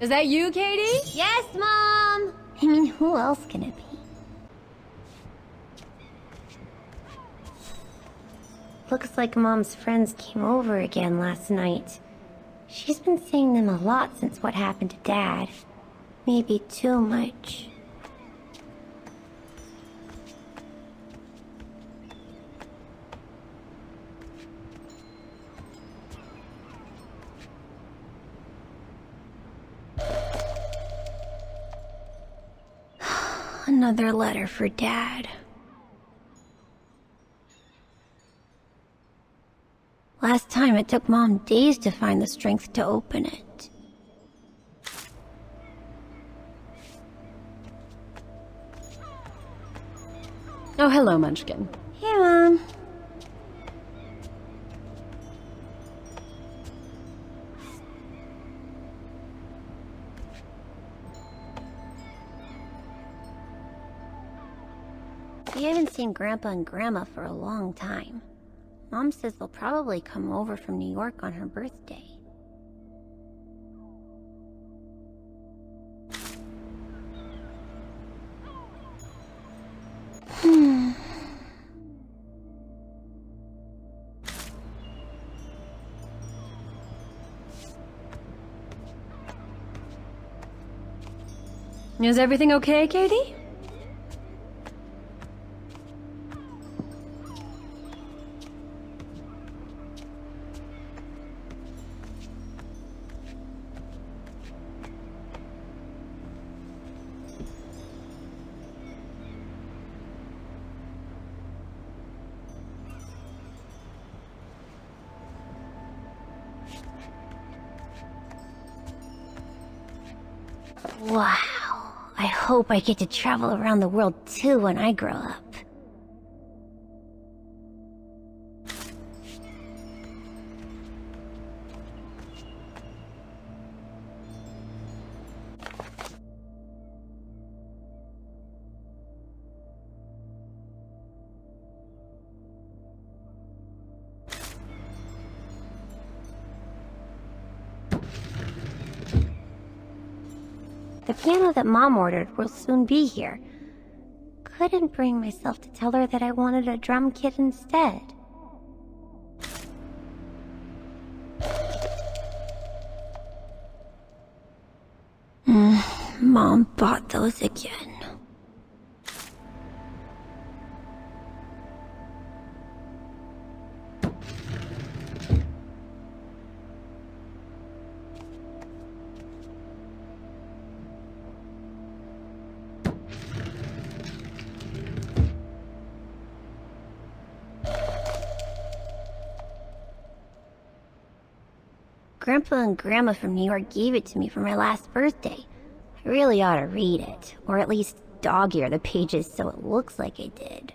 Is that you, Katie? Yes, Mom! I mean, who else can it be? Looks like Mom's friends came over again last night. She's been seeing them a lot since what happened to Dad. Maybe too much. Another letter for Dad. Last time it took Mom days to find the strength to open it. Oh, hello, Munchkin. Hey, Mom. We haven't seen Grandpa and Grandma for a long time. Mom says they'll probably come over from New York on her birthday. Is everything okay, Katie? Wow. I hope I get to travel around the world too when I grow up. The piano that Mom ordered will soon be here. Couldn't bring myself to tell her that I wanted a drum kit instead. Mom bought those again. Grandpa and Grandma from New York gave it to me for my last birthday. I really ought to read it, or at least dog-ear the pages so it looks like I did.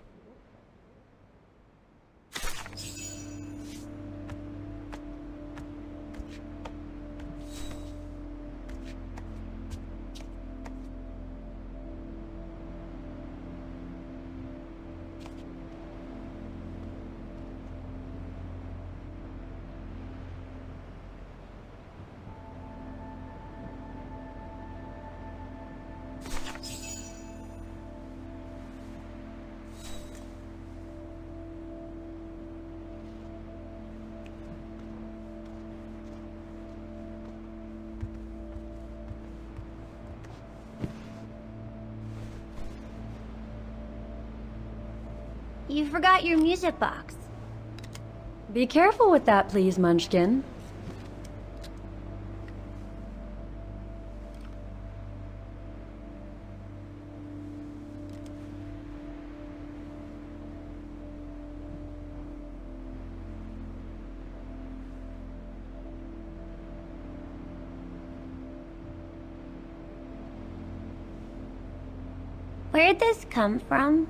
You forgot your music box. Be careful with that, please, Munchkin. Where'd this come from?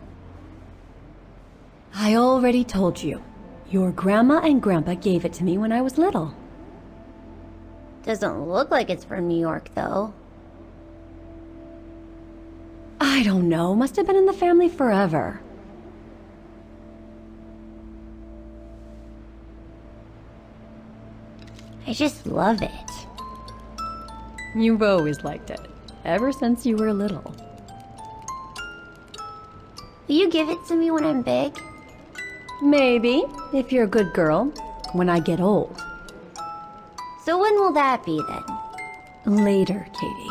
I already told you. Your grandma and grandpa gave it to me when I was little. Doesn't look like it's from New York, though. I don't know. Must have been in the family forever. I just love it. You've always liked it, ever since you were little. Will you give it to me when I'm big? Maybe, if you're a good girl, when I get old. So when will that be then? Later, Katie.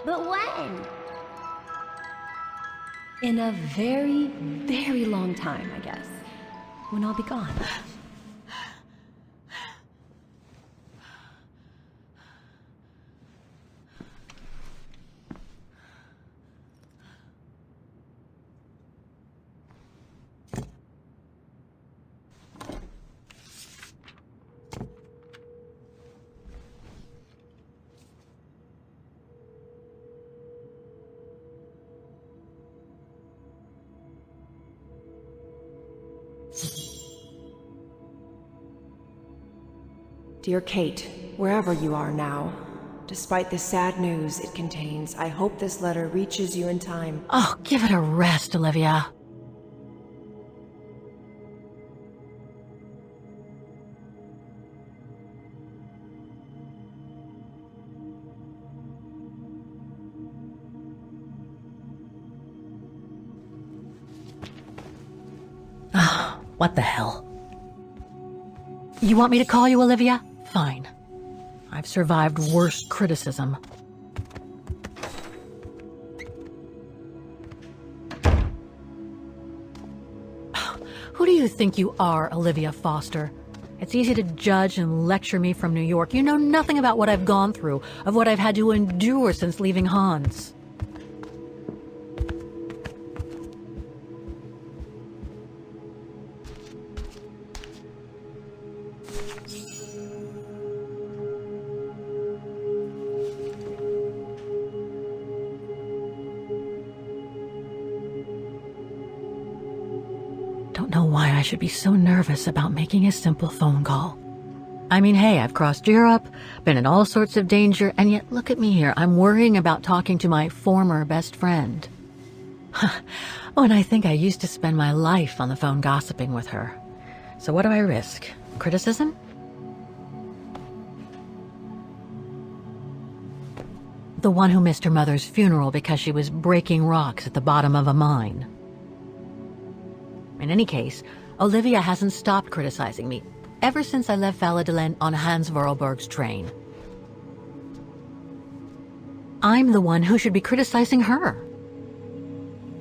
But when? In a very, very long time, I guess. When I'll be gone. Dear Kate, wherever you are now, despite the sad news it contains, I hope this letter reaches you in time. Oh, give it a rest, Olivia. Ah, what the hell? You want me to call you Olivia? Fine. I've survived worse criticism. Who do you think you are, Olivia Foster? It's easy to judge and lecture me from New York. You know nothing about what I've gone through, of what I've had to endure since leaving Hans. Don't know why I should be so nervous about making a simple phone call. I mean, hey, I've crossed Europe, been in all sorts of danger, and yet look at me here. I'm worrying about talking to my former best friend. Oh, and I think I used to spend my life on the phone gossiping with her. So what do I risk? Criticism? The one who missed her mother's funeral because she was breaking rocks at the bottom of a mine. In any case, Olivia hasn't stopped criticizing me ever since I left Valladolid on Hans Vorarlberg's train. I'm the one who should be criticizing her.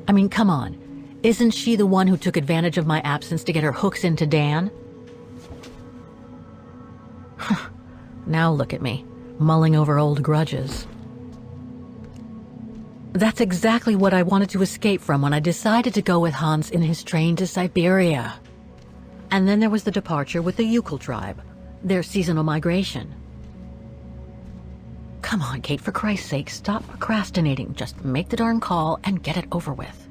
I mean, come on. Isn't she the one who took advantage of my absence to get her hooks into Dan? Now look at me, mulling over old grudges. That's exactly what I wanted to escape from when I decided to go with Hans in his train to Syberia. And then there was the departure with the Uccle tribe, their seasonal migration. Come on, Kate, for Christ's sake, stop procrastinating. Just make the darn call and get it over with.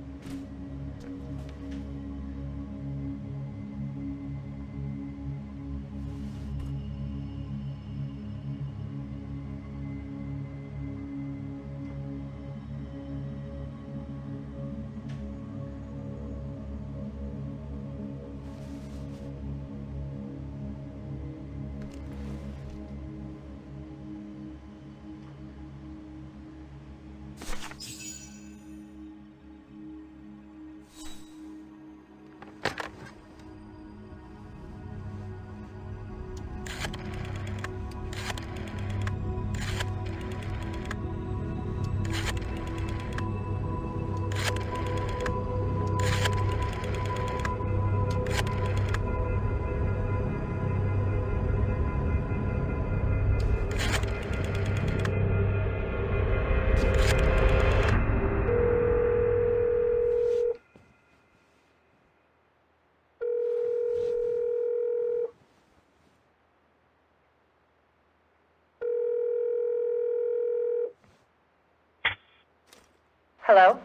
Hello?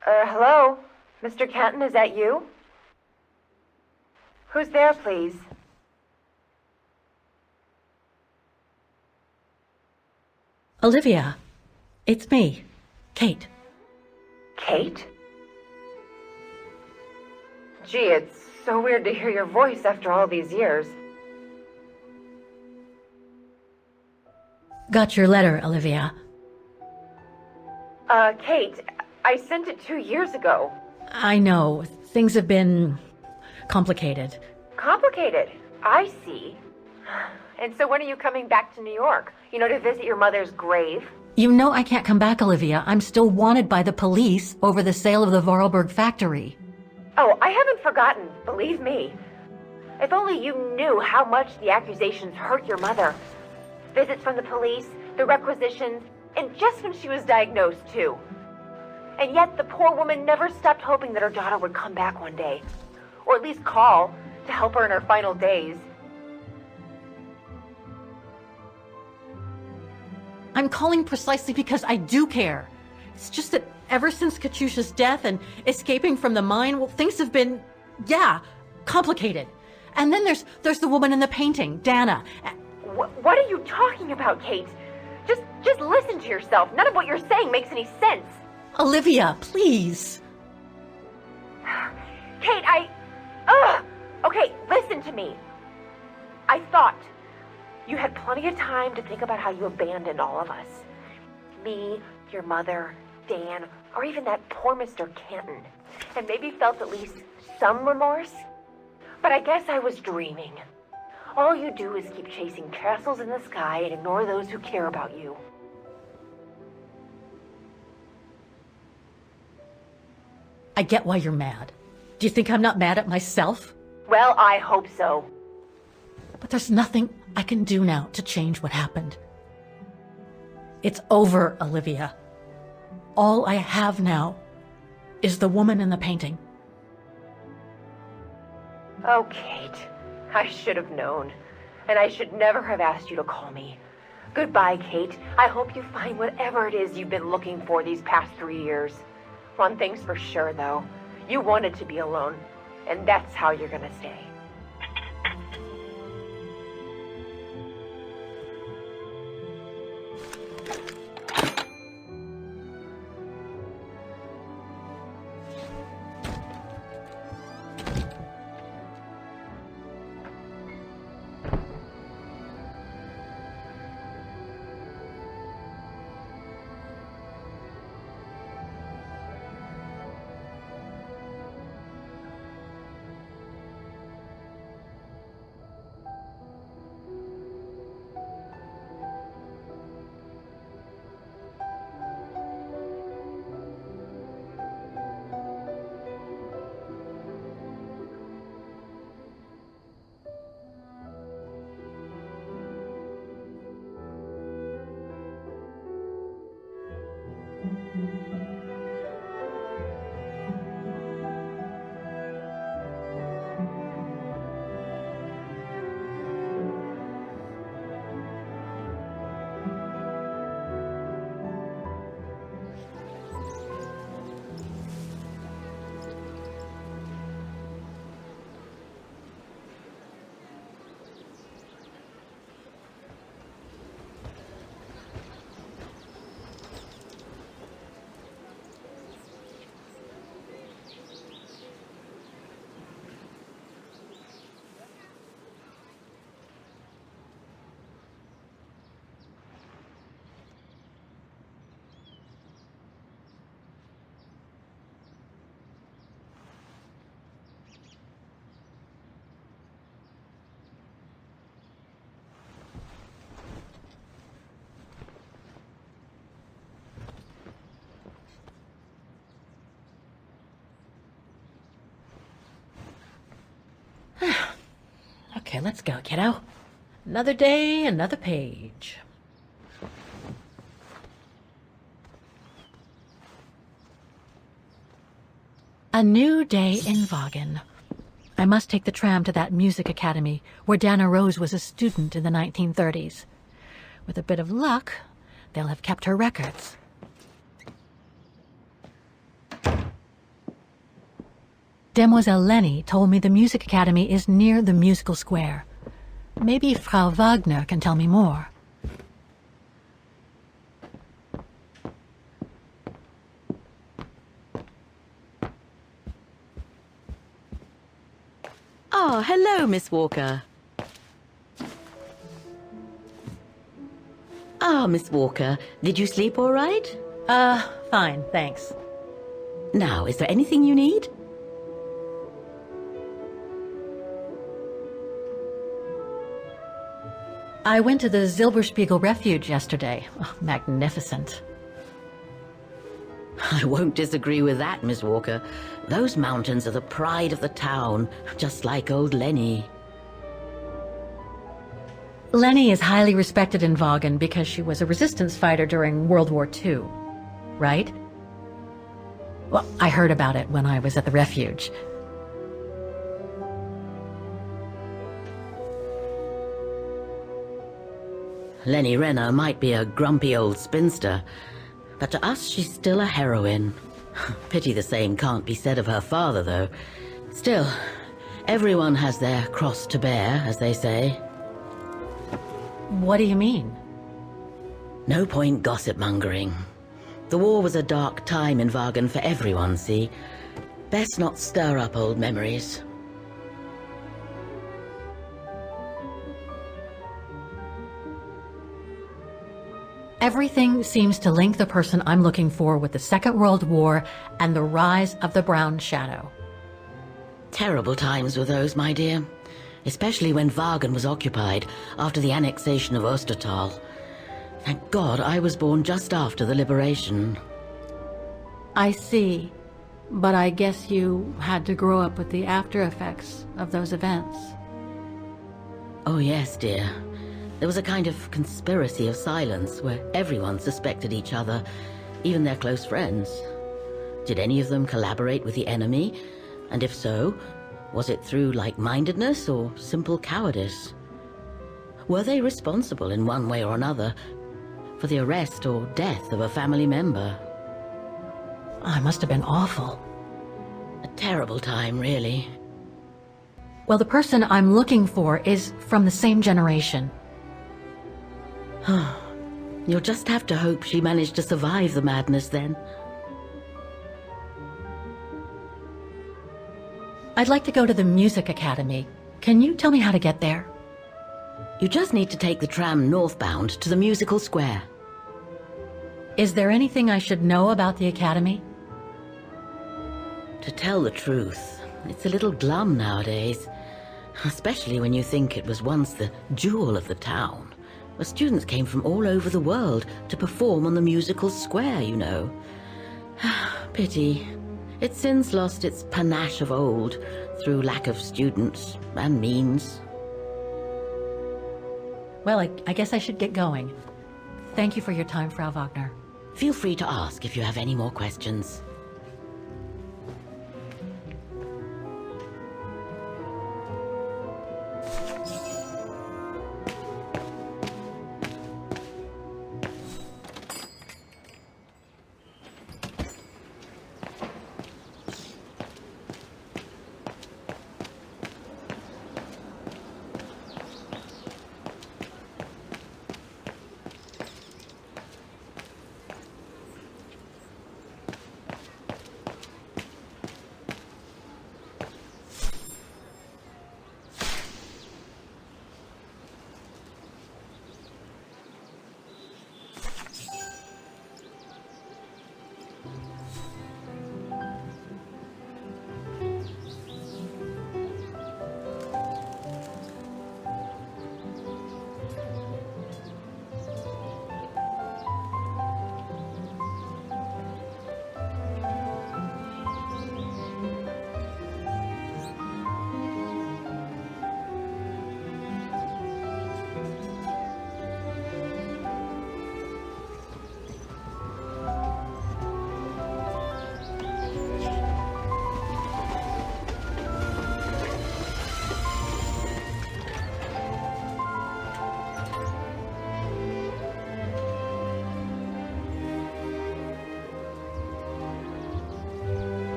Hello? Mr. Kenton, is that you? Who's there, please? Olivia, it's me, Kate. Kate? Gee, it's so weird to hear your voice after all these years. Got your letter, Olivia. Kate, I sent it 2 years ago. I know, things have been complicated. Complicated? I see. And so when are you coming back to New York? To visit your mother's grave? You know I can't come back, Olivia. I'm still wanted by the police over the sale of the Vorarlberg factory. Oh, I haven't forgotten, believe me. If only you knew how much the accusations hurt your mother. Visits from the police, the requisitions, and just when she was diagnosed, too. And yet the poor woman never stopped hoping that her daughter would come back one day. Or at least call to help her in her final days. I'm calling precisely because I do care. It's just that ever since Katyusha's death and escaping from the mine, well, things have been, complicated. And then there's the woman in the painting, Dana. What are you talking about, Kate? Just listen to yourself. None of what you're saying makes any sense. Olivia, please. Kate, Okay, listen to me. I thought you had plenty of time to think about how you abandoned all of us. Me, your mother, Dan, or even that poor Mr. Canton. And maybe felt at least some remorse. But I guess I was dreaming. All you do is keep chasing castles in the sky and ignore those who care about you. I get why you're mad. Do you think I'm not mad at myself? Well, I hope so. But there's nothing I can do now to change what happened. It's over, Olivia. All I have now is the woman in the painting. Oh, Kate. I should have known. And I should never have asked you to call me. Goodbye, Kate. I hope you find whatever it is you've been looking for these past 3 years. One thing's for sure, though. You wanted to be alone. And that's how you're gonna stay. Okay, let's go, kiddo. Another day, another page. A new day in Wagner. I must take the tram to that music academy where Dana Rose was a student in the 1930s. With a bit of luck, They'll have kept her records. Demoiselle Lenny told me the Music Academy is near the musical square. Maybe Frau Wagner can tell me more. Oh, hello, Miss Walker. Miss Walker, did you sleep all right? Fine, thanks. Now, is there anything you need? I went to the Silberspiegel Refuge yesterday. Oh, magnificent. I won't disagree with that, Miss Walker. Those mountains are the pride of the town, just like old Lenny. Lenny is highly respected in Wagner because she was a resistance fighter during World War II, right? Well, I heard about it when I was at the refuge. Lenny Renner might be a grumpy old spinster, but to us she's still a heroine. Pity the same can't be said of her father, though. Still, everyone has their cross to bear, as they say. What do you mean? No point gossip-mongering. The war was a dark time in Wagner for everyone, see? Best not stir up old memories. Everything seems to link the person I'm looking for with the Second World War and the rise of the Brown Shadow. Terrible times were those, my dear. Especially when Wagner was occupied after the annexation of Ostertal. Thank God I was born just after the liberation. I see. But I guess you had to grow up with the after effects of those events. Oh yes, dear. There was a kind of conspiracy of silence where everyone suspected each other, even their close friends. Did any of them collaborate with the enemy? And if so, was it through like-mindedness or simple cowardice? Were they responsible in one way or another for the arrest or death of a family member? Oh, it must have been awful. A terrible time, really. Well, the person I'm looking for is from the same generation. You'll just have to hope she managed to survive the madness then. I'd like to go to the Music Academy. Can you tell me how to get there? You just need to take the tram northbound to the musical square. Is there anything I should know about the Academy? To tell the truth, it's a little glum nowadays. Especially when you think it was once the jewel of the town, where students came from all over the world to perform on the musical square, you know. Pity. It's since lost its panache of old through lack of students and means. Well, I guess I should get going. Thank you for your time, Frau Wagner. Feel free to ask if you have any more questions.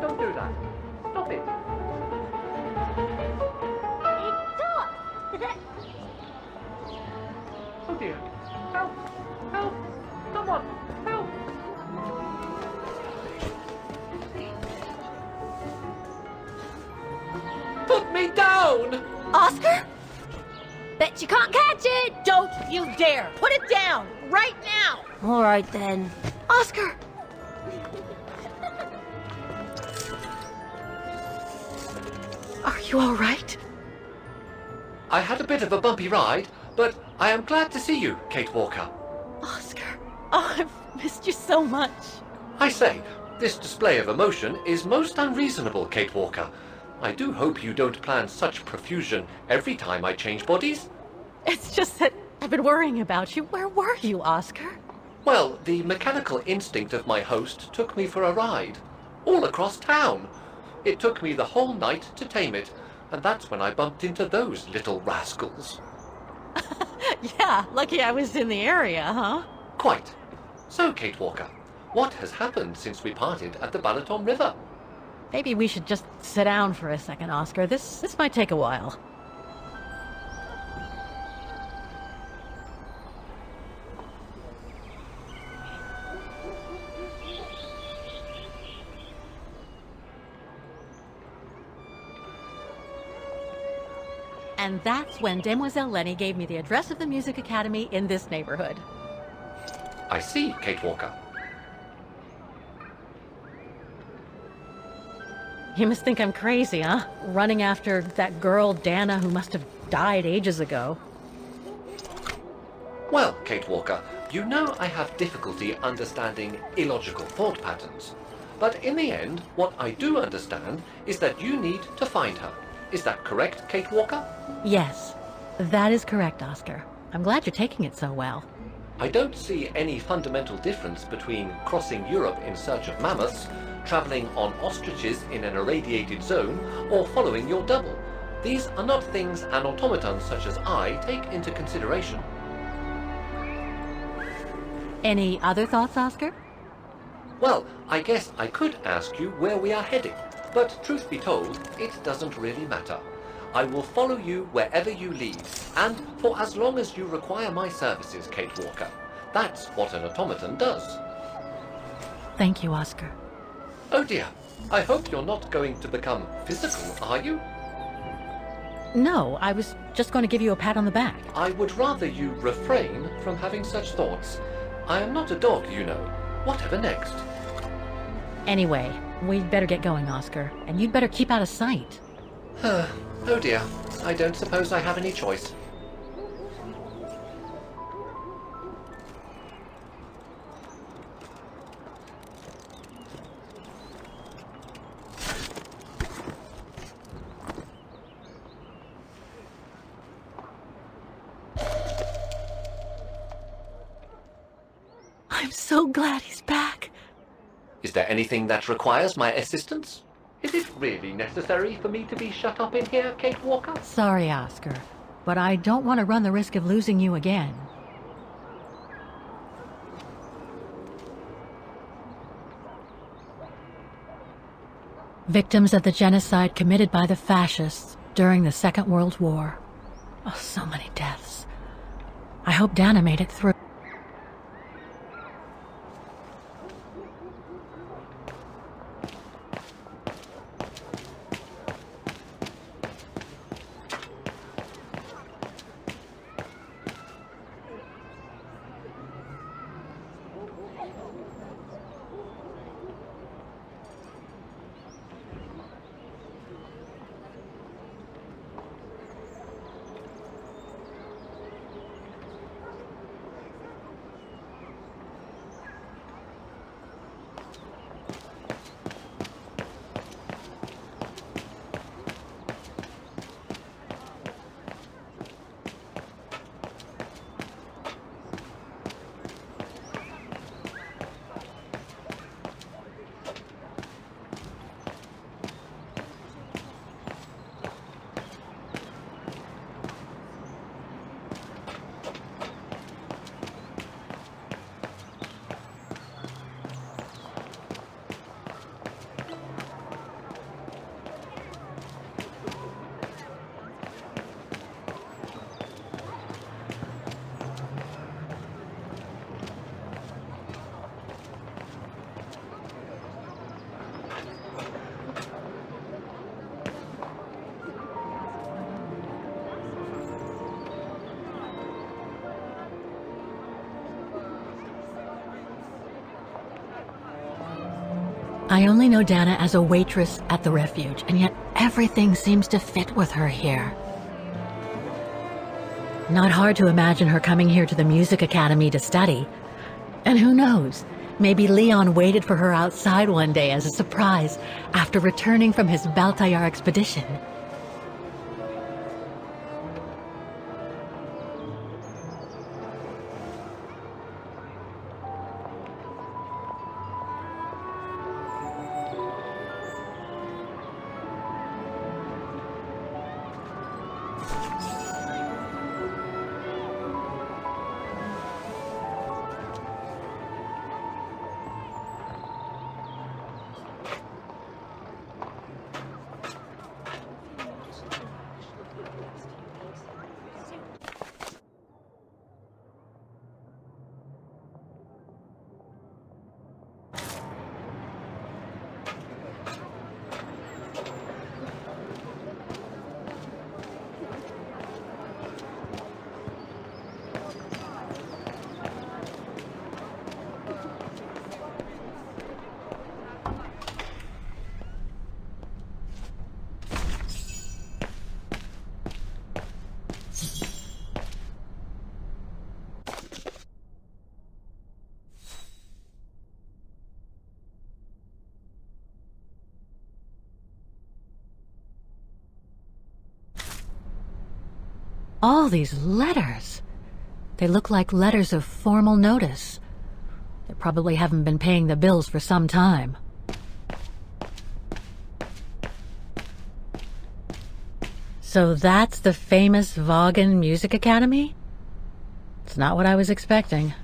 Don't do that. Stop it. Oh dear. Help! Help! Someone! Help! Put me down! Oscar? Bet you can't catch it! Don't you dare! Put it down! Right now! All right then. Oscar! Are you all right? I had a bit of a bumpy ride, but I am glad to see you, Kate Walker. Oscar. Oh, I've missed you so much. I say, this display of emotion is most unreasonable, Kate Walker. I do hope you don't plan such profusion every time I change bodies. It's just that I've been worrying about you. Where were you, Oscar? Well, the mechanical instinct of my host took me for a ride, all across town. It took me the whole night to tame it, and that's when I bumped into those little rascals. Yeah, lucky I was in the area, huh? Quite. So, Kate Walker, what has happened since we parted at the Balaton River? Maybe we should just sit down for a second, Oscar. This might take a while. And that's when Demoiselle Lenny gave me the address of the music academy in this neighborhood. I see, Kate Walker. You must think I'm crazy, huh? Running after that girl, Dana, who must have died ages ago. Well, Kate Walker, you know I have difficulty understanding illogical thought patterns. But in the end, what I do understand is that you need to find her. Is that correct, Kate Walker? Yes, that is correct, Oscar. I'm glad you're taking it so well. I don't see any fundamental difference between crossing Europe in search of mammoths, traveling on ostriches in an irradiated zone, or following your double. These are not things an automaton such as I take into consideration. Any other thoughts, Oscar? Well, I guess I could ask you where we are heading, but truth be told, it doesn't really matter. I will follow you wherever you lead, and for as long as you require my services, Kate Walker. That's what an automaton does. Thank you, Oscar. Oh dear, I hope you're not going to become physical, are you? No, I was just going to give you a pat on the back. I would rather you refrain from having such thoughts. I am not a dog, you know. Whatever next? Anyway, we'd better get going, Oscar, and you'd better keep out of sight. Oh dear, I don't suppose I have any choice. I'm so glad he's back. Is there anything that requires my assistance? Is it really necessary for me to be shut up in here, Kate Walker? Sorry, Oscar, but I don't want to run the risk of losing you again. Victims of the genocide committed by the fascists during the Second World War. Oh, so many deaths. I hope Dana made it through. I only know Dana as a waitress at the refuge, and yet everything seems to fit with her here. Not hard to imagine her coming here to the music academy to study. And who knows, maybe Leon waited for her outside one day as a surprise after returning from his Baltayar expedition. All these letters. They look like letters of formal notice. They probably haven't been paying the bills for some time. So that's the famous Wagner Music Academy? It's not what I was expecting.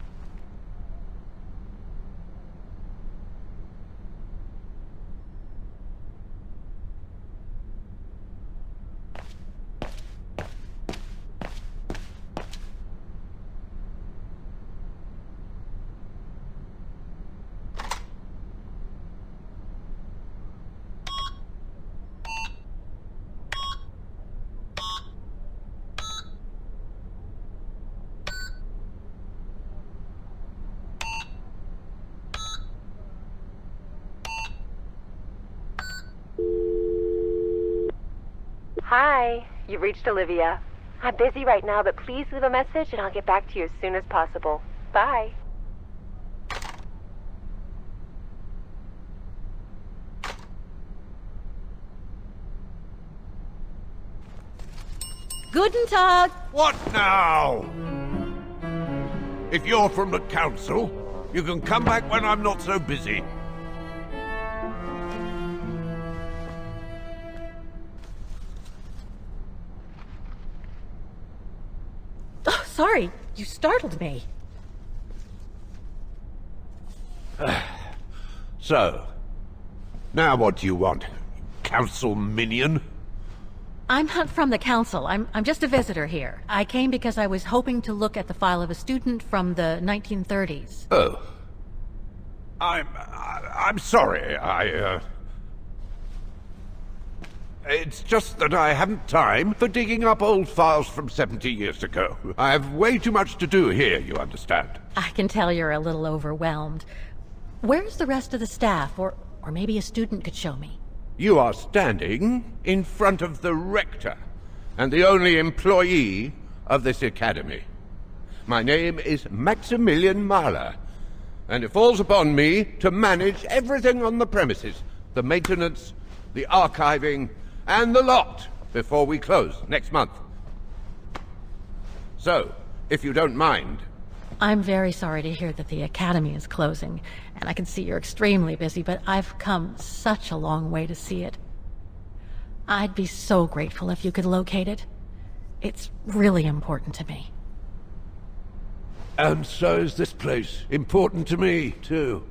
Hi, you've reached Olivia. I'm busy right now, but please leave a message and I'll get back to you as soon as possible. Bye. Guten Tag! What now? If you're from the council, you can come back when I'm not so busy. Oh, sorry, you startled me. So, now what do you want, council minion? I'm not from the council. I'm just a visitor here. I came because I was hoping to look at the file of a student from the 1930s. Oh. I'm sorry, It's just that I haven't time for digging up old files from 70 years ago. I have way too much to do here, you understand. I can tell you're a little overwhelmed. Where's the rest of the staff? Or maybe a student could show me. You are standing in front of the Rector, and the only employee of this academy. My name is Maximilian Mahler, and it falls upon me to manage everything on the premises. The maintenance, the archiving, and the lot before we close next month. So, if you don't mind... I'm very sorry to hear that the academy is closing, and I can see you're extremely busy, but I've come such a long way to see it. I'd be so grateful if you could locate it. It's really important to me. And so is this place important to me, too.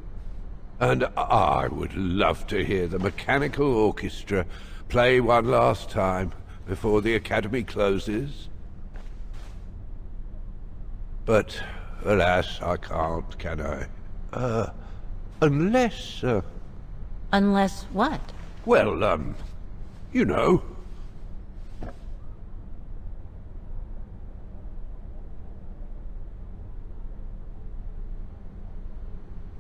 And I would love to hear the mechanical orchestra play one last time before the academy closes. But, alas, I can't, can I? Unless... Unless what? Well, you know.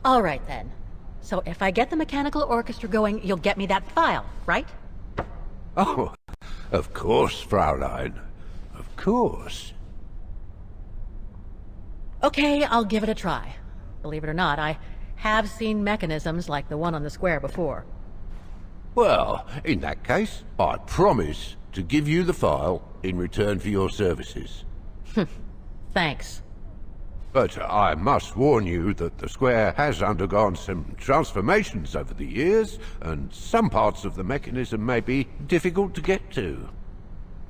All right, then. So if I get the mechanical orchestra going, you'll get me that file, right? Oh, of course, Fraulein. Of course. Okay, I'll give it a try. Believe it or not, I have seen mechanisms like the one on the square before. Well, in that case, I promise to give you the file in return for your services. Thanks. But I must warn you that the square has undergone some transformations over the years, and some parts of the mechanism may be difficult to get to.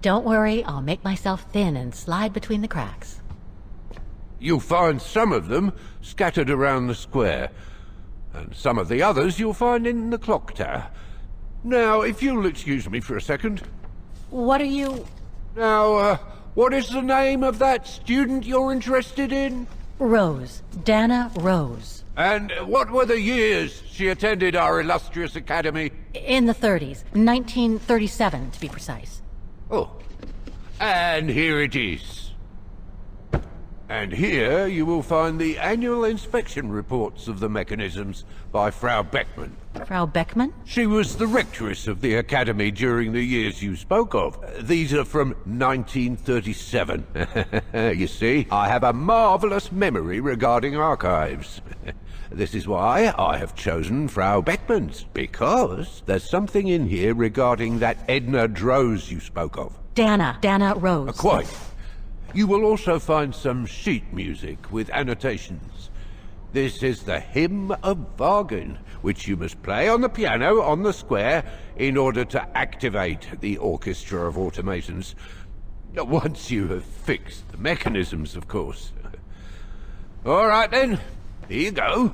Don't worry, I'll make myself thin and slide between the cracks. You'll find some of them scattered around the square, and some of the others you'll find in the clock tower. Now, if you'll excuse me for a second. What are you... Now, what is the name of that student you're interested in? Rose. Dana Rose. And what were the years she attended our illustrious academy? In the 30s. 1937, to be precise. Oh. And here it is. And here you will find the annual inspection reports of the mechanisms by Frau Beckmann. Frau Beckmann? She was the rectress of the academy during the years you spoke of. These are from 1937. You see, I have a marvelous memory regarding archives. This is why I have chosen Frau Beckmann's, because there's something in here regarding that Edna Droz you spoke of. Dana Rose. Quite. You will also find some sheet music with annotations. This is the Hymn of Wagner, which you must play on the piano on the square in order to activate the Orchestra of Automatons. Once you have fixed the mechanisms, of course. All right then, here you go.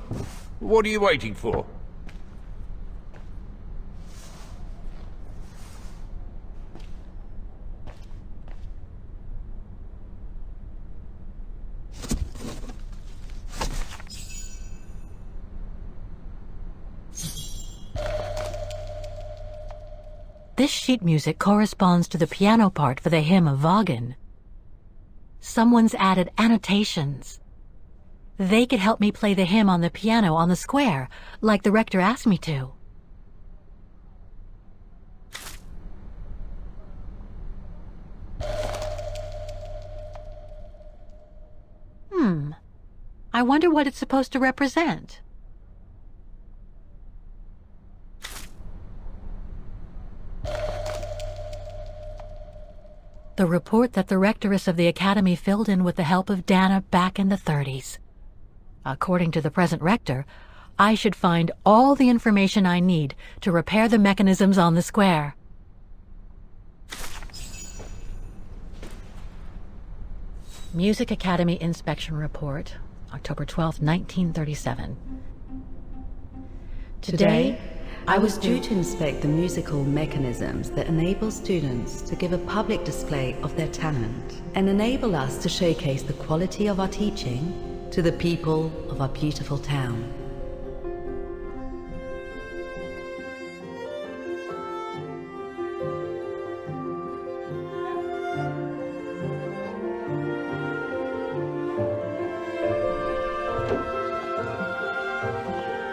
What are you waiting for? This sheet music corresponds to the piano part for the Hymn of Wagner. Someone's added annotations. They could help me play the hymn on the piano on the square, like the Rector asked me to. I wonder what it's supposed to represent. The report that the rectoress of the academy filled in with the help of Dana back in the 30s. According to the present rector, I should find all the information I need to repair the mechanisms on the square. Music Academy Inspection Report, October 12, 1937. Today, I was due to inspect the musical mechanisms that enable students to give a public display of their talent and enable us to showcase the quality of our teaching to the people of our beautiful town.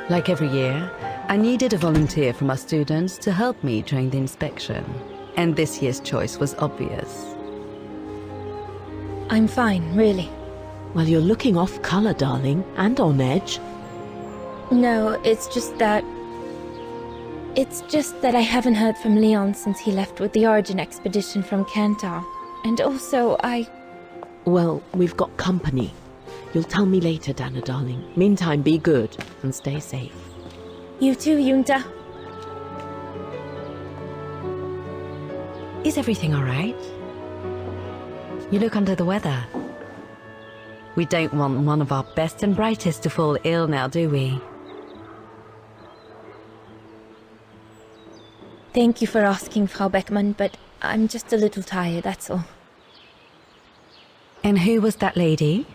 Like every year, I needed a volunteer from our students to help me during the inspection, and this year's choice was obvious. I'm fine, really. Well, you're looking off color, darling, and on edge. No, it's just that I haven't heard from Leon since he left with the Origin expedition from Kantar. And also, Well, we've got company. You'll tell me later, Dana, darling. Meantime, be good and stay safe. You too, Yunta. Is everything all right? You look under the weather. We don't want one of our best and brightest to fall ill now, do we? Thank you for asking, Frau Beckmann, but I'm just a little tired, that's all. And who was that lady?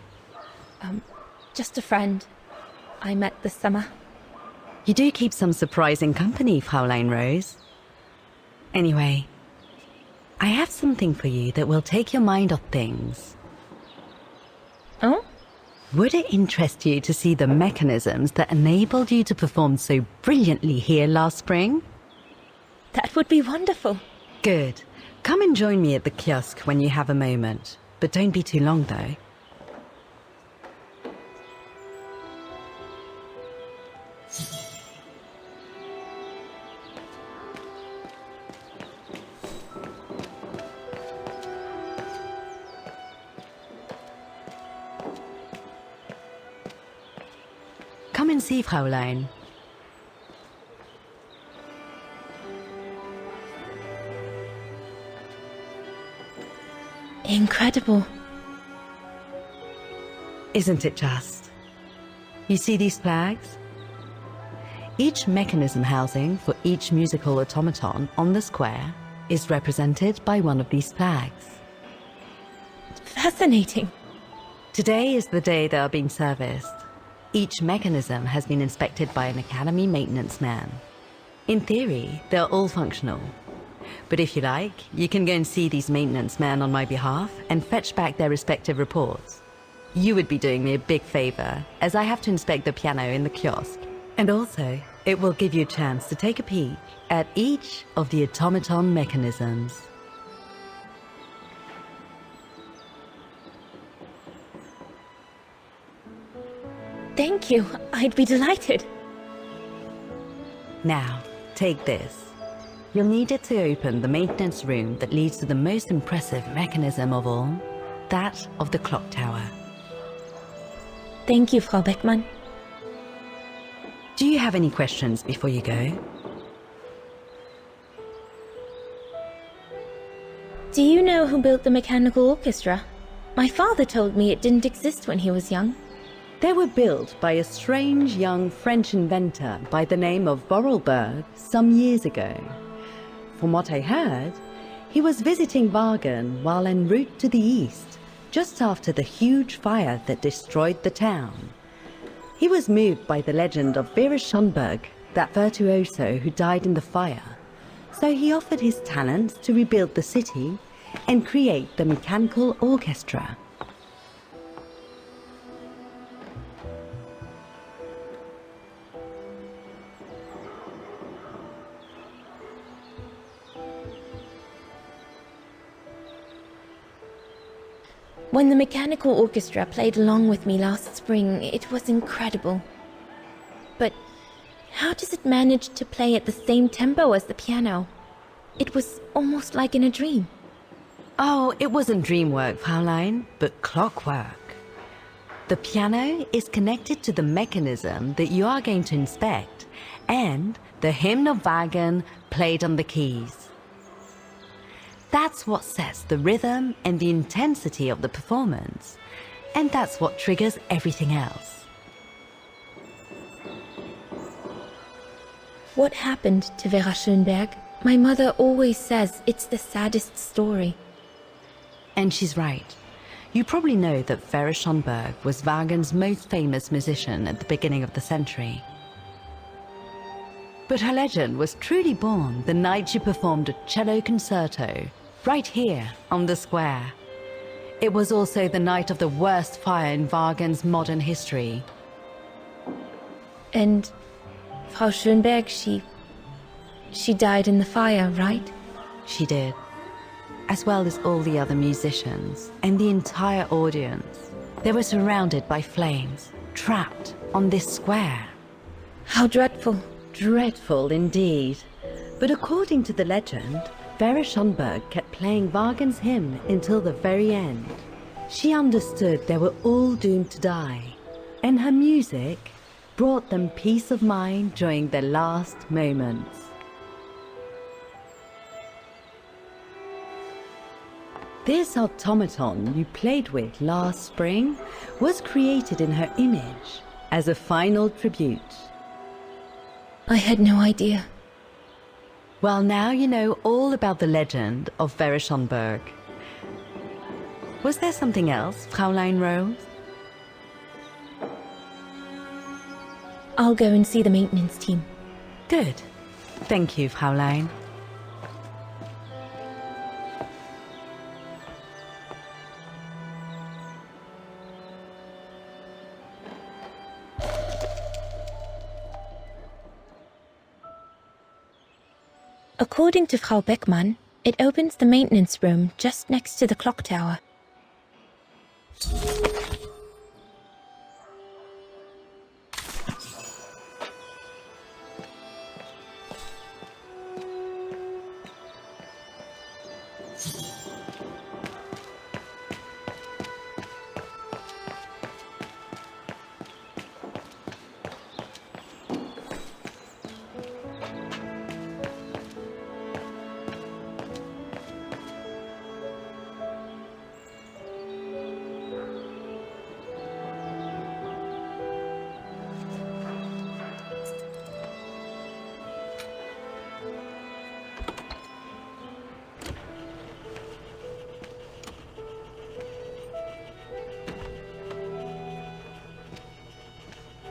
Just a friend I met this summer. You do keep some surprising company, Fraulein Rose. Anyway, I have something for you that will take your mind off things. Oh? Would it interest you to see the mechanisms that enabled you to perform so brilliantly here last spring? That would be wonderful. Good. Come and join me at the kiosk when you have a moment. But don't be too long, though. Come and see, Fraulein. Incredible. Isn't it just? You see these flags? Each mechanism housing for each musical automaton on the square is represented by one of these flags. Fascinating. Today is the day they are being serviced. Each mechanism has been inspected by an Academy maintenance man. In theory, they're all functional. But if you like, you can go and see these maintenance men on my behalf and fetch back their respective reports. You would be doing me a big favor, as I have to inspect the piano in the kiosk. And also, it will give you a chance to take a peek at each of the automaton mechanisms. Thank you. I'd be delighted. Now, take this. You'll need it to open the maintenance room that leads to the most impressive mechanism of all, that of the clock tower. Thank you, Frau Beckmann. Do you have any questions before you go? Do you know who built the mechanical orchestra? My father told me it didn't exist when he was young. They were built by a strange young French inventor by the name of Vorarlberg some years ago. From what I heard, he was visiting Wagner while en route to the east, just after the huge fire that destroyed the town. He was moved by the legend of Vera Schönberg, that virtuoso who died in the fire, so he offered his talents to rebuild the city and create the mechanical orchestra. When the mechanical orchestra played along with me last spring, it was incredible. But how does it manage to play at the same tempo as the piano? It was almost like in a dream. Oh, it wasn't dream work, Fraulein, but clockwork. The piano is connected to the mechanism that you are going to inspect, and the hymn of Wagner played on the keys. That's what sets the rhythm and the intensity of the performance, and that's what triggers everything else. What happened to Vera Schönberg? My mother always says it's the saddest story. And she's right. You probably know that Vera Schönberg was Wagner's most famous musician at the beginning of the century. But her legend was truly born the night she performed a cello concerto right here on the square. It was also the night of the worst fire in Wagner's modern history. And Frau Schönberg, she died in the fire, right? She did. As well as all the other musicians and the entire audience. They were surrounded by flames, trapped on this square. How dreadful. Dreadful indeed. But according to the legend, Vera Schönberg kept playing Wagner's hymn until the very end. She understood they were all doomed to die, and her music brought them peace of mind during their last moments. This automaton you played with last spring was created in her image as a final tribute. I had no idea. Well, now you know all about the legend of Vera Schönberg. Was there something else, Fräulein Rose? I'll go and see the maintenance team. Good. Thank you, Fräulein. According to Frau Beckmann, it opens the maintenance room just next to the clock tower.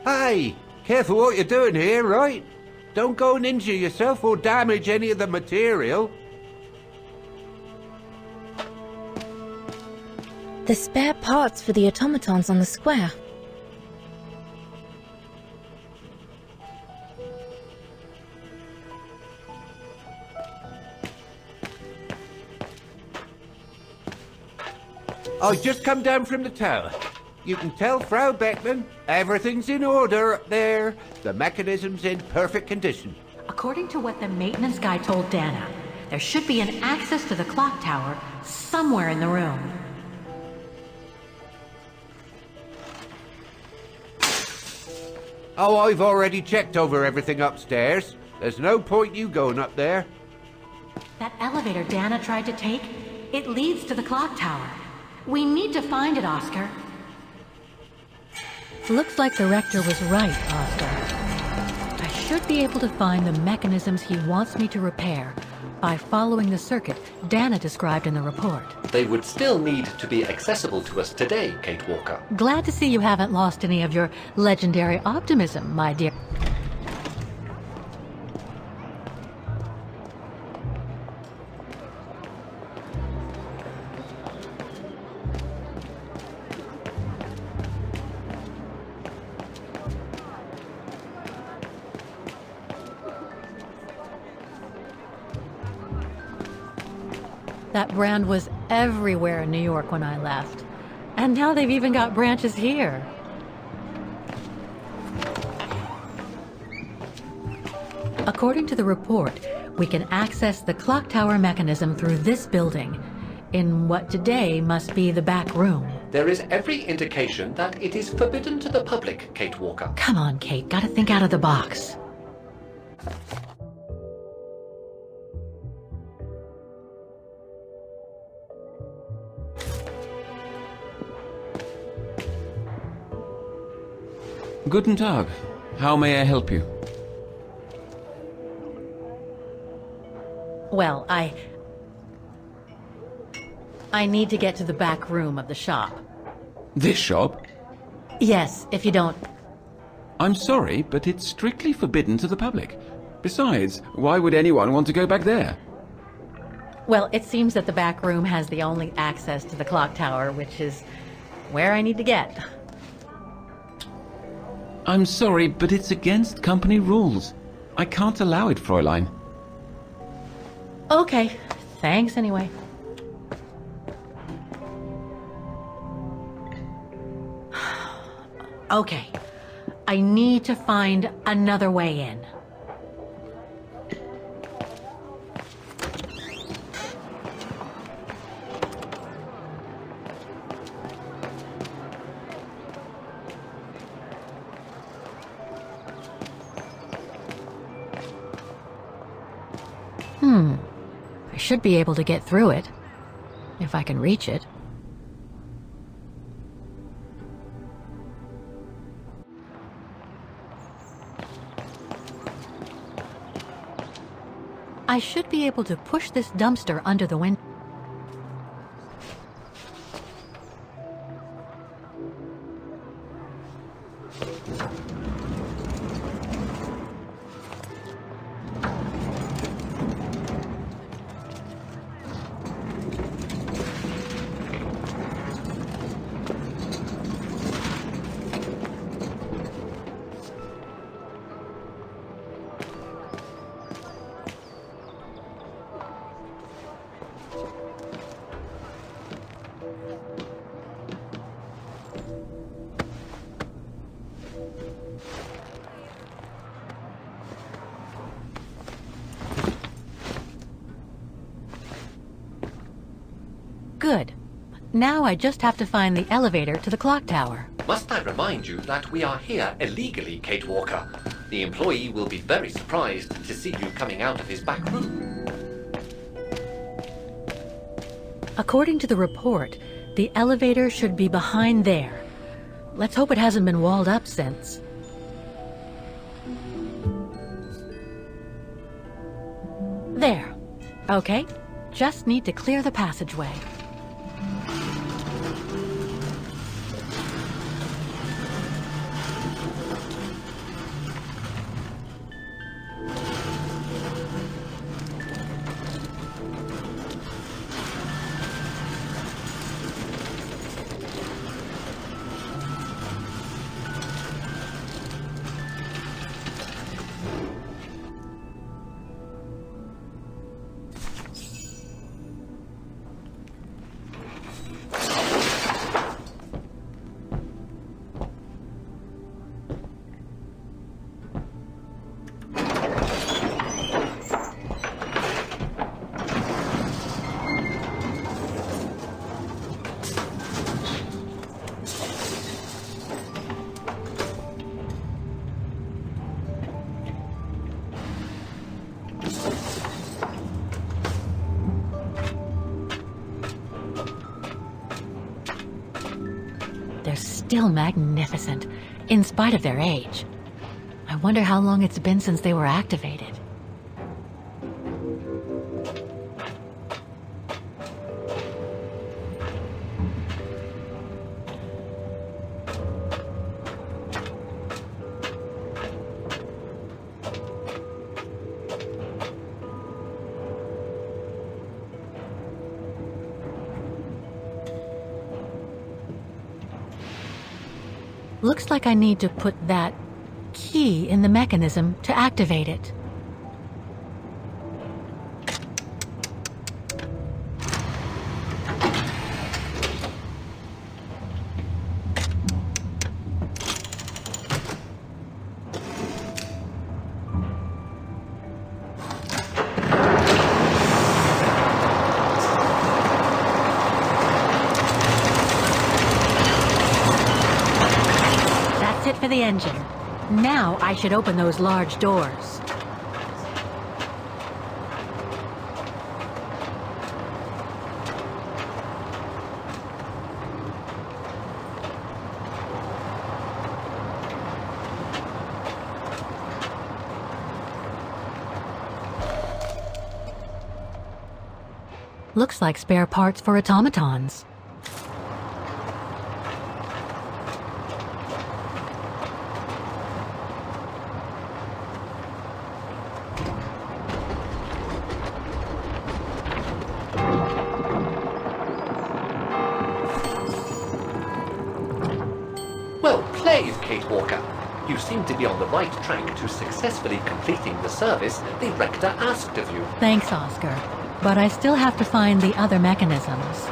Hey, careful what you're doing here, right? Don't go and injure yourself or damage any of the material. The spare parts for the automatons on the square. I just come down from the tower. You can tell Frau Beckmann everything's in order up there. The mechanism's in perfect condition. According to what the maintenance guy told Dana, there should be an access to the clock tower somewhere in the room. Oh, I've already checked over everything upstairs. There's no point you going up there. That elevator Dana tried to take, it leads to the clock tower. We need to find it, Oscar. Looks like the Rector was right, Oscar. I should be able to find the mechanisms he wants me to repair by following the circuit Dana described in the report. They would still need to be accessible to us today, Kate Walker. Glad to see you haven't lost any of your legendary optimism, my dear. That brand was everywhere in New York when I left. And now they've even got branches here. According to the report, we can access the clock tower mechanism through this building, in what today must be the back room. There is every indication that it is forbidden to the public, Kate Walker. Come on, Kate, gotta think out of the box. Guten Tag. How may I help you? Well, I need to get to the back room of the shop. This shop? Yes, if you don't... I'm sorry, but it's strictly forbidden to the public. Besides, why would anyone want to go back there? Well, it seems that the back room has the only access to the clock tower, which is where I need to get. I'm sorry, but it's against company rules. I can't allow it, Fräulein. Okay, thanks anyway. Okay, I need to find another way in. I should be able to get through it, if I can reach it. I should be able to push this dumpster under the window. Good. Now I just have to find the elevator to the clock tower. Must I remind you that we are here illegally, Kate Walker? The employee will be very surprised to see you coming out of his back room. According to the report, the elevator should be behind there. Let's hope it hasn't been walled up since. There. Okay. Just need to clear the passageway. Still magnificent, in spite of their age. I wonder how long it's been since they were activated. Looks like I need to put that key in the mechanism to activate it. For the engine. Now I should open those large doors. Looks like spare parts for automatons. Well played, Kate Walker. You seem to be on the right track to successfully completing the service the Rector asked of you. Thanks, Oscar. But I still have to find the other mechanisms.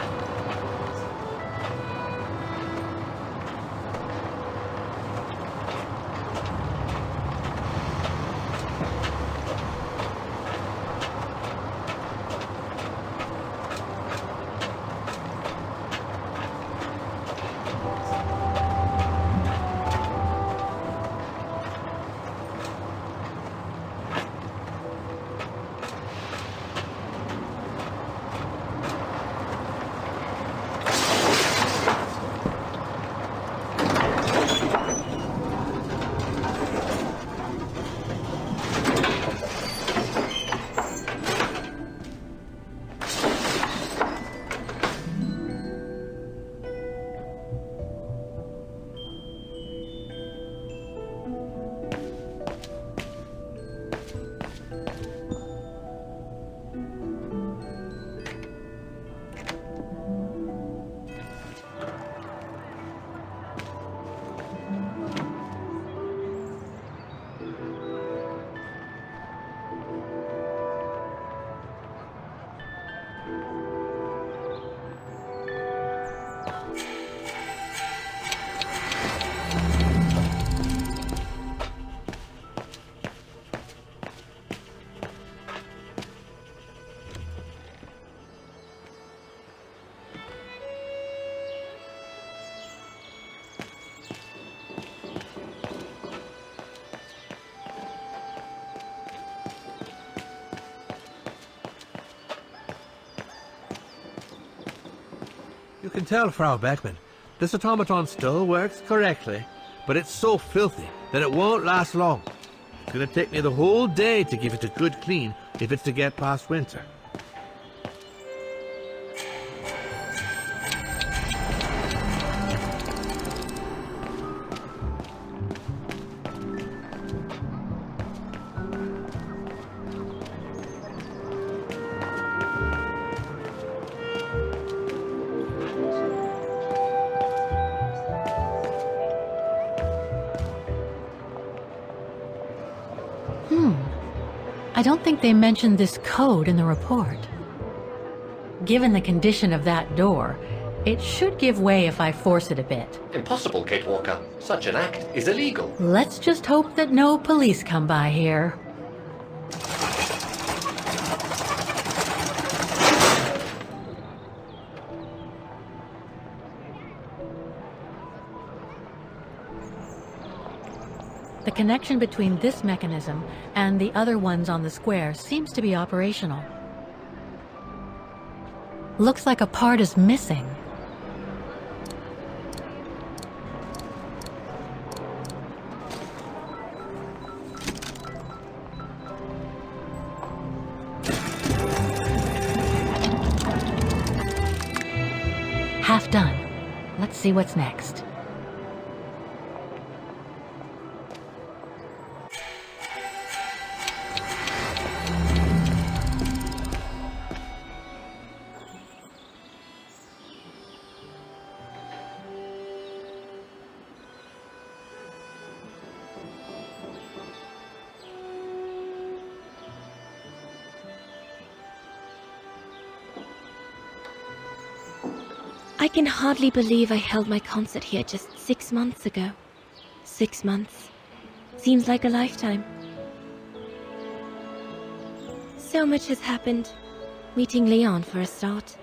You can tell, Frau Beckman, this automaton still works correctly, but it's so filthy that it won't last long. It's gonna take me the whole day to give it a good clean if it's to get past winter. I don't think they mentioned this code in the report. Given the condition of that door, it should give way if I force it a bit. Impossible, Kate Walker. Such an act is illegal. Let's just hope that no police come by here. The connection between this mechanism and the other ones on the square seems to be operational. Looks like a part is missing. Half done. Let's see what's next. I can hardly believe I held my concert here just 6 months ago. 6 months. Seems like a lifetime. So much has happened. Meeting Leon for a start.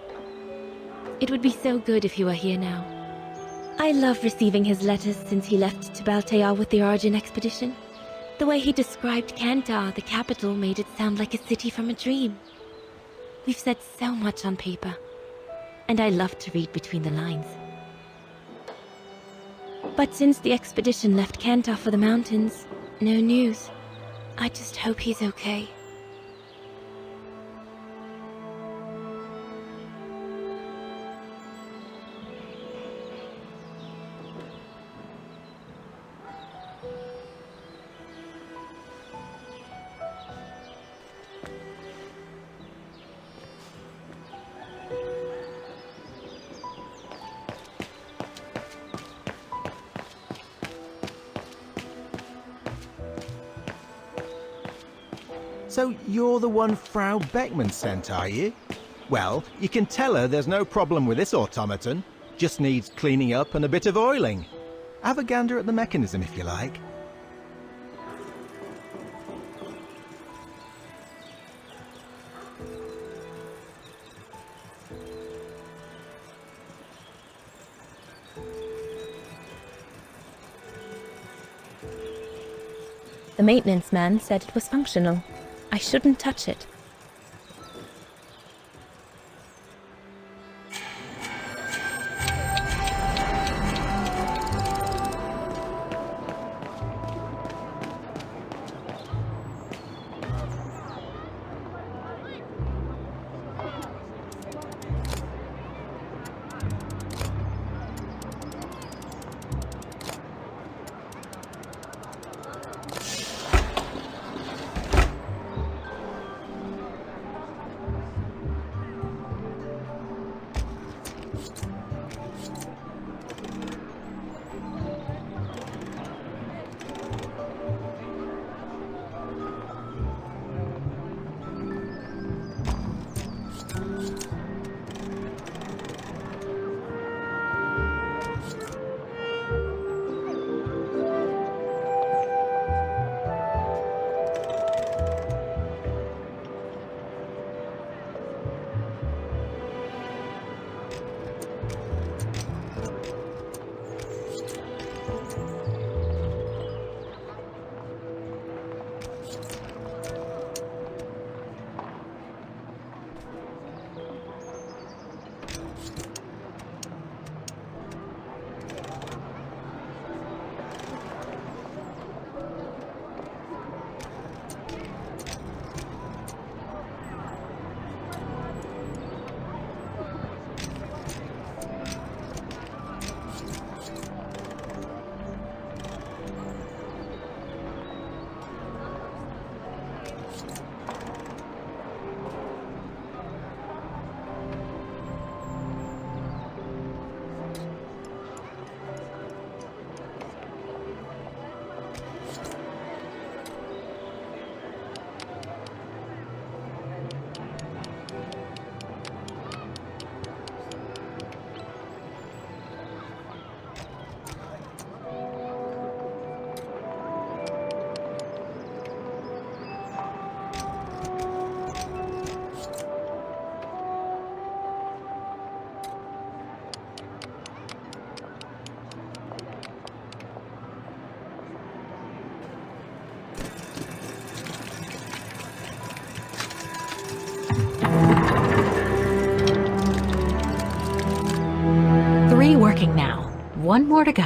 It would be so good if he were here now. I love receiving his letters since he left to Baltear with the Origin expedition. The way he described Kantar, the capital, made it sound like a city from a dream. We've said so much on paper. And I love to read between the lines. But since the expedition left Kantar for the mountains, no news. I just hope he's okay. So you're the one Frau Beckman sent, are you? Well, you can tell her there's no problem with this automaton. Just needs cleaning up and a bit of oiling. Have a gander at the mechanism if you like. The maintenance man said it was functional. I shouldn't touch it. Working now. One more to go.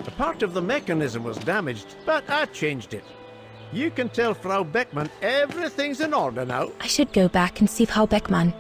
A part of the mechanism was damaged, but I changed it. You can tell Frau Beckman everything's in order now. I should go back and see Frau Beckman.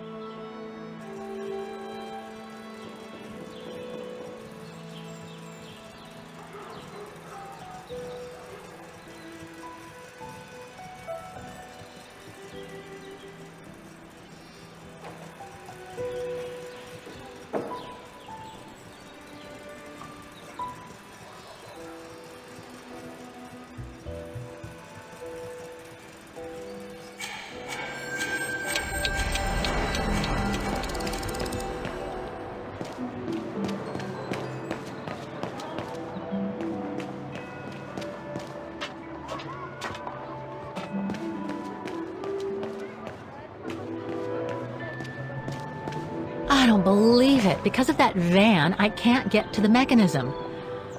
I don't believe it. Because of that van, I can't get to the mechanism.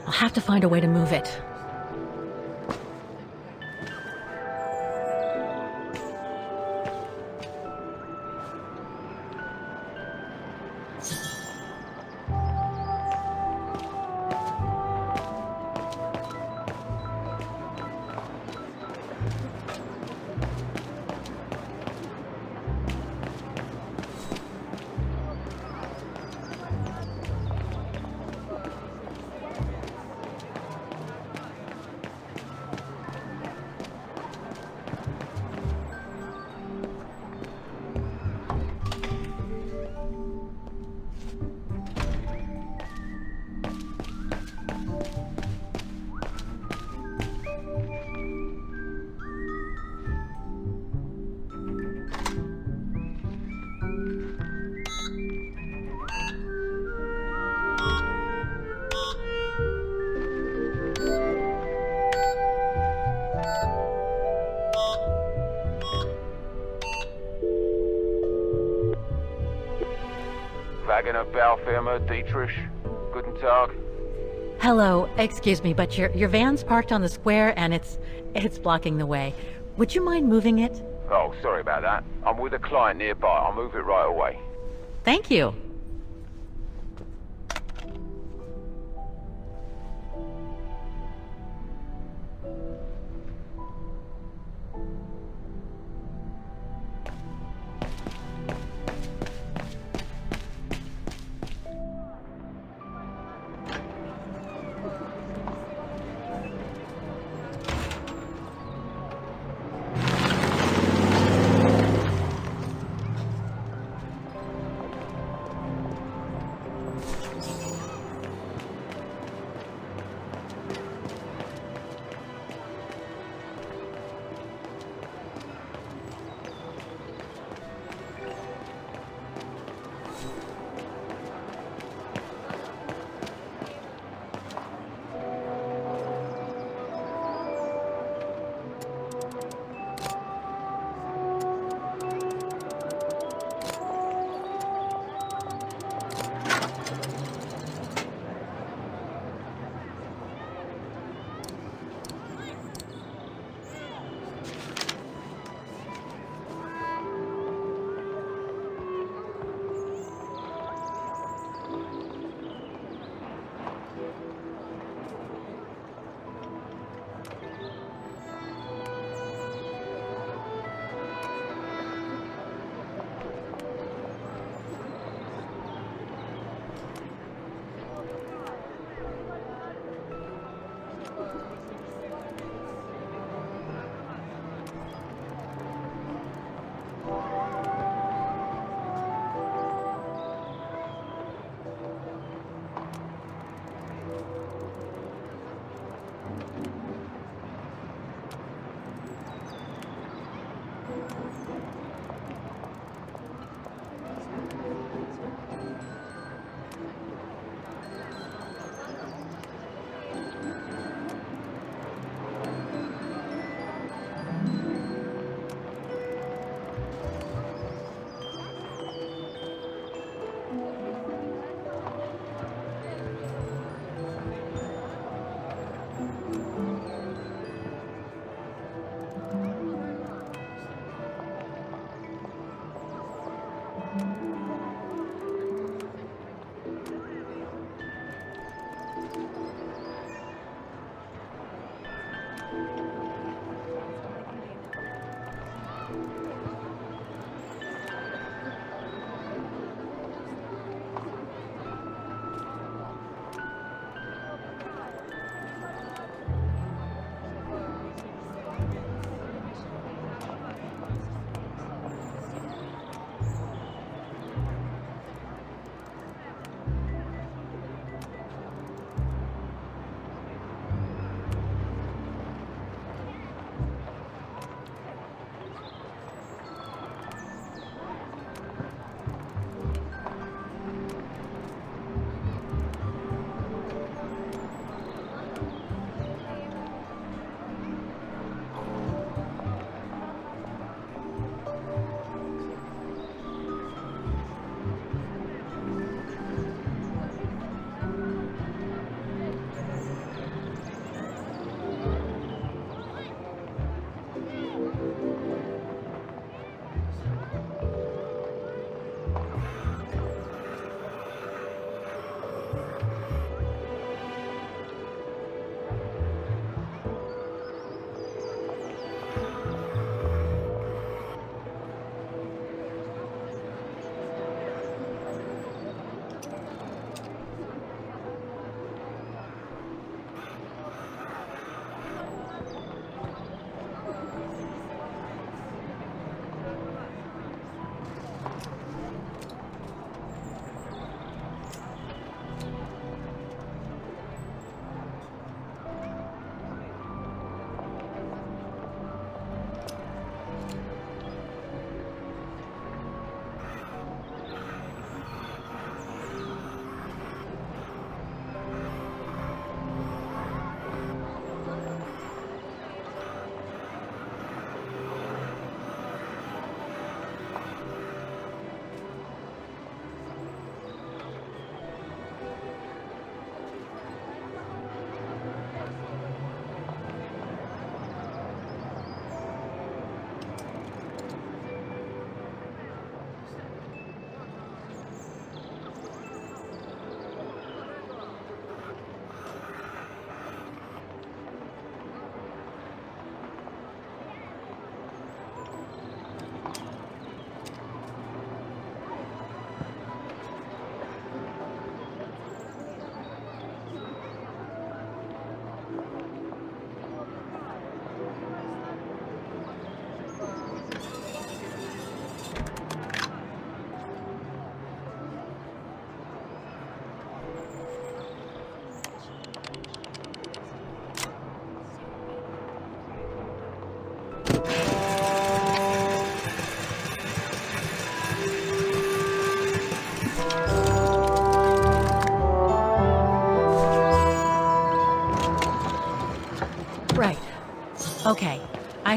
I'll have to find a way to move it. Wagner Baufirma, Dietrich. Guten Tag. Hello, excuse me, but your van's parked on the square and it's blocking the way. Would you mind moving it? Oh, sorry about that. I'm with a client nearby. I'll move it right away. Thank you.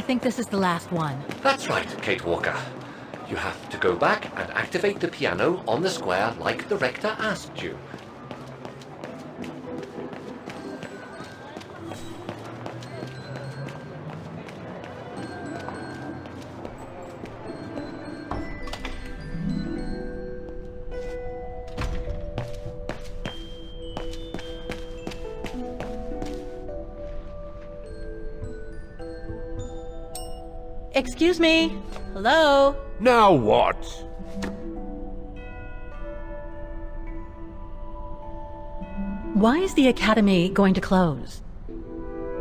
I think this is the last one. That's right, Kate Walker. You have to go back and activate the piano on the square like the Rector asked you. Excuse me? Hello? Now what? Why is the Academy going to close?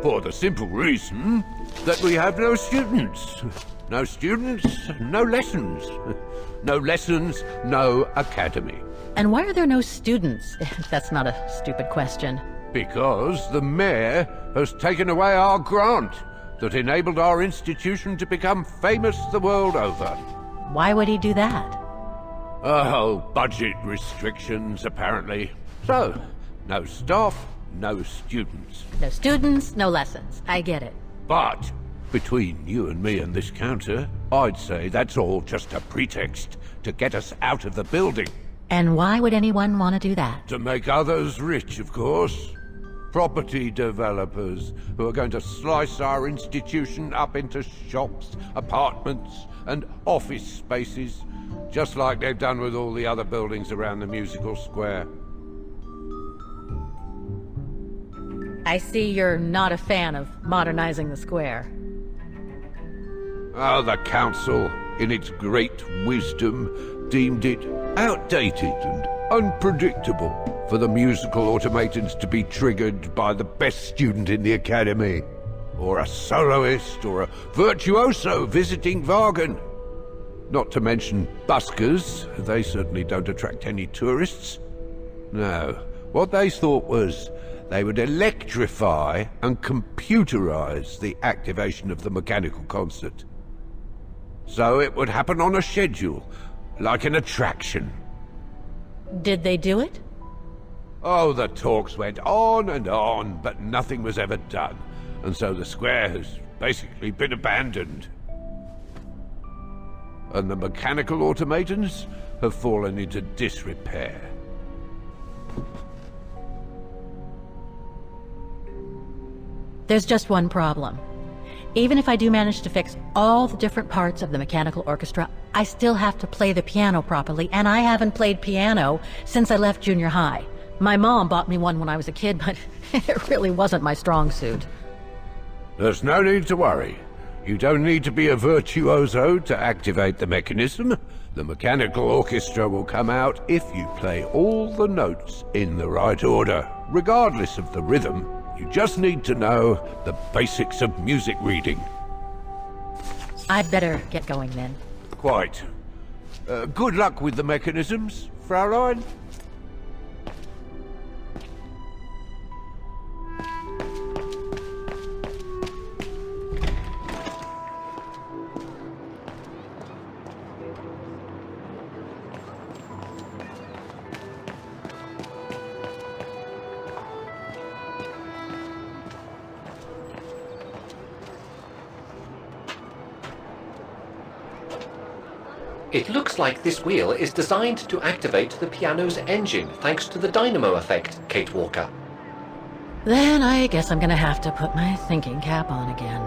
For the simple reason that we have no students. No students, no lessons. No lessons, no academy. And why are there no students? That's not a stupid question. Because the mayor has taken away our grant that enabled our institution to become famous the world over. Why would he do that? Oh, budget restrictions, apparently. So, no staff, no students. No students, no lessons. I get it. But, between you and me and this counter, I'd say that's all just a pretext to get us out of the building. And why would anyone want to do that? To make others rich, of course. Property developers who are going to slice our institution up into shops, apartments, and office spaces, just like they've done with all the other buildings around the musical square. I see you're not a fan of modernizing the square. Oh, the council, in its great wisdom, deemed it outdated and unpredictable for the musical automatons to be triggered by the best student in the academy, or a soloist, or a virtuoso visiting Wagner. Not to mention buskers, they certainly don't attract any tourists. No, what they thought was they would electrify and computerize the activation of the mechanical concert. So it would happen on a schedule, like an attraction. Did they do it? Oh, the talks went on, but nothing was ever done, and so the square has basically been abandoned. And the mechanical automatons have fallen into disrepair. There's just one problem. Even if I do manage to fix all the different parts of the mechanical orchestra, I still have to play the piano properly, and I haven't played piano since I left junior high. My mom bought me one when I was a kid, but it really wasn't my strong suit. There's no need to worry. You don't need to be a virtuoso to activate the mechanism. The mechanical orchestra will come out if you play all the notes in the right order, regardless of the rhythm. You just need to know the basics of music reading. I'd better get going then. Quite. Good luck with the mechanisms, Fraulein. It looks like this wheel is designed to activate the piano's engine, thanks to the dynamo effect, Kate Walker. Then I guess I'm gonna have to put my thinking cap on again.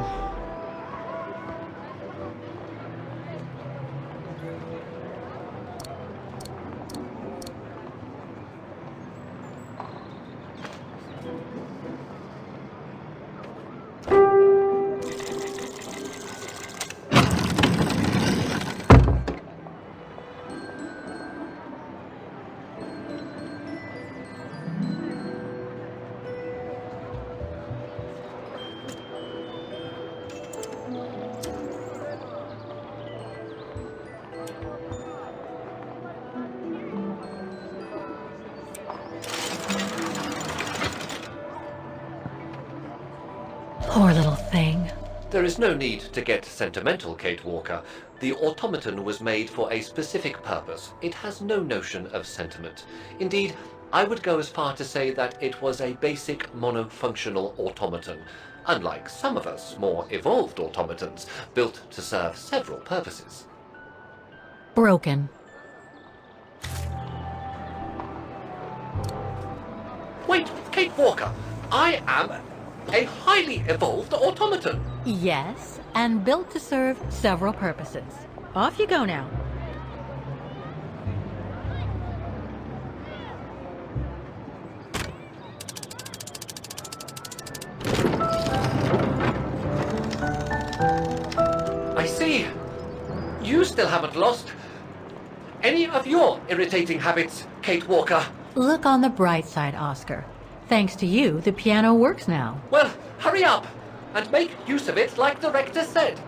Poor little thing. There is no need to get sentimental, Kate Walker. The automaton was made for a specific purpose. It has no notion of sentiment. Indeed, I would go as far to say that it was a basic monofunctional automaton, unlike some of us more evolved automatons, built to serve several purposes. Broken. Wait, Kate Walker, I am a highly evolved automaton. Yes, and built to serve several purposes. Off you go now. I see. You still haven't lost any of your irritating habits, Kate Walker. Look on the bright side, Oscar. Thanks to you, the piano works now. Well, hurry up and make use of it like the Rector said.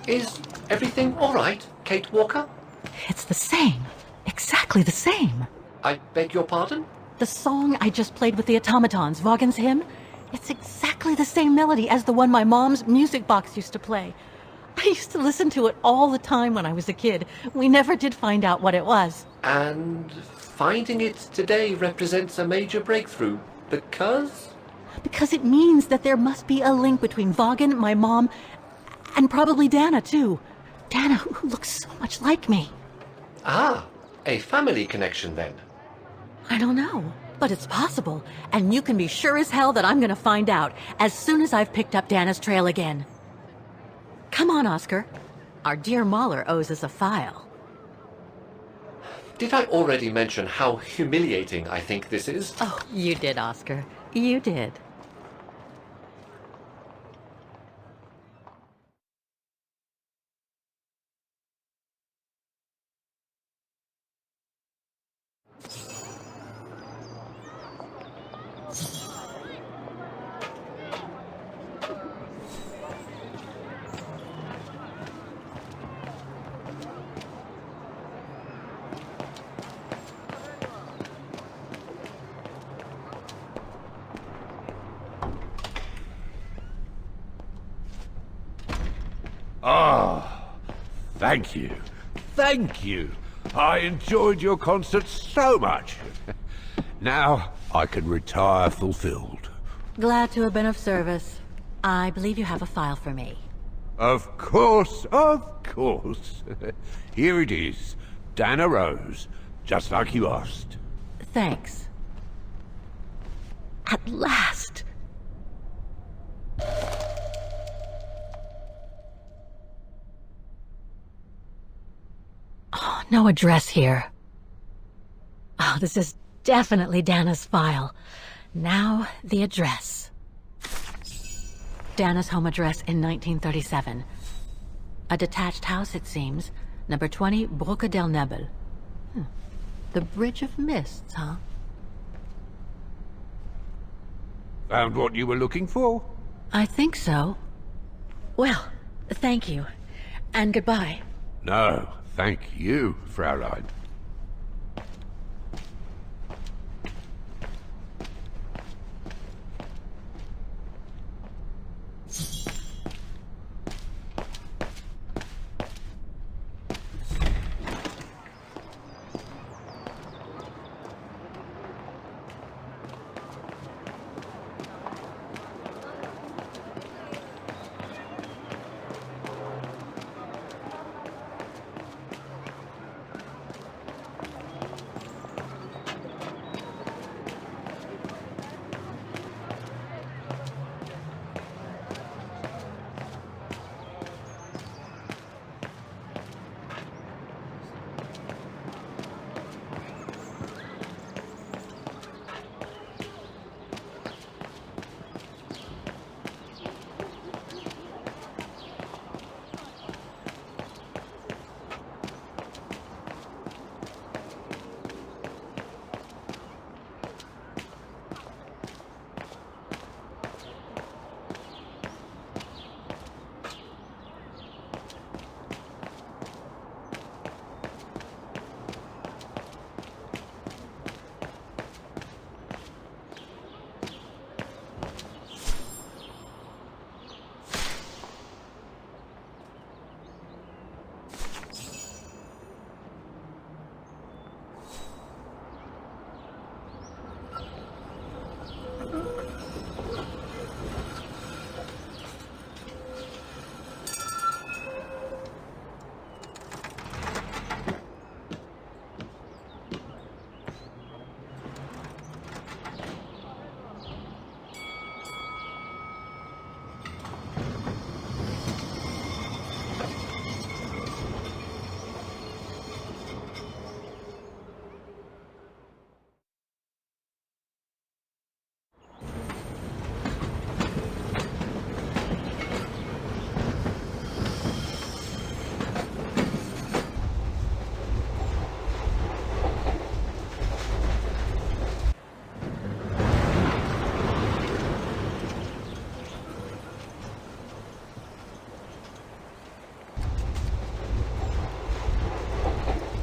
Is everything all right, Kate Walker? It's the same. Exactly the same. I beg your pardon? The song I just played with the Automatons, Wagner's hymn, it's exactly the same melody as the one my mom's music box used to play. I used to listen to it all the time when I was a kid. We never did find out what it was. And finding it today represents a major breakthrough, because? Because it means that there must be a link between Wagner, my mom, and probably Dana, too. Dana, who looks so much like me. Ah, a family connection, then. I don't know, but it's possible. And you can be sure as hell that I'm gonna find out as soon as I've picked up Dana's trail again. Come on, Oscar. Our dear Mahler owes us a file. Did I already mention how humiliating I think this is? Oh, you did, Oscar. You did. Thank you. Thank you. I enjoyed your concert so much. Now I can retire fulfilled. Glad to have been of service. I believe you have a file for me. Of course, of course. Here it is. Dana Rose, just like you asked. Thanks. At last! Oh, no address here. Oh, this is definitely Dana's file. Now, the address. Dana's home address in 1937. A detached house, it seems. Number 20, Brücke del Nebel. The Bridge of Mists, huh? Found what you were looking for? I think so. Well, thank you. And goodbye. No, thank you, Fraulein.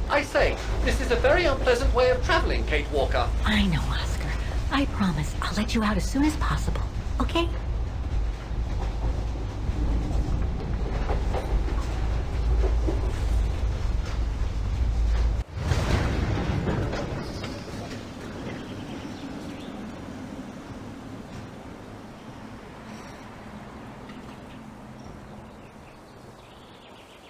I say, this is a very unpleasant way of traveling, Kate Walker. I know, Oscar. I promise I'll let you out as soon as possible, okay?